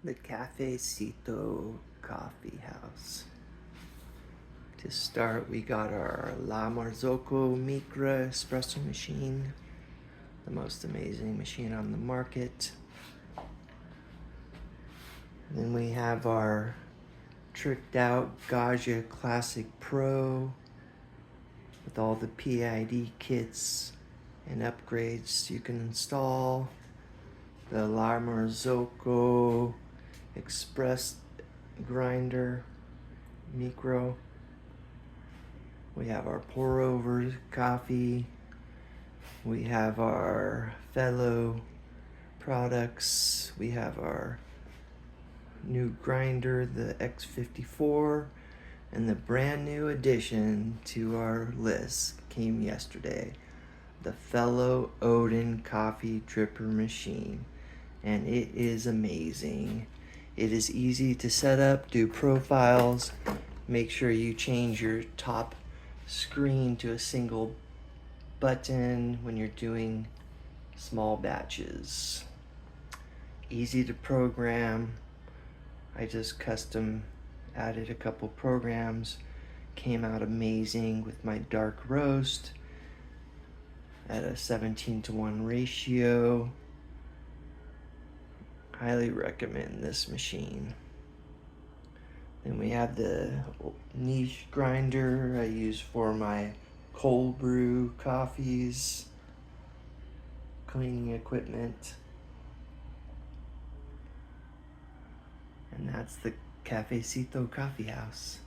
the Cafecito Coffee House. To start, we got our La Marzocco Micra espresso machine, the most amazing machine on the market. Then we have our tricked out Gaja Classic Pro with all the PID kits and upgrades you can install. The La Marzocco Express Grinder Micro. We have our pour over coffee. We have our fellow products. We have our new grinder, the X54, and the brand new addition to our list came yesterday, the fellow Aiden coffee dripper machine, and it is amazing. It is easy to set up, do profiles, make sure you change your top screen to a single button when you're doing small batches. Easy to program. I just custom added a couple programs. Came out amazing with my dark roast at a 17:1 ratio. Highly recommend this machine. Then we have the niche grinder I use for my cold brew coffees, cleaning equipment. And that's the Cafecito Coffee House.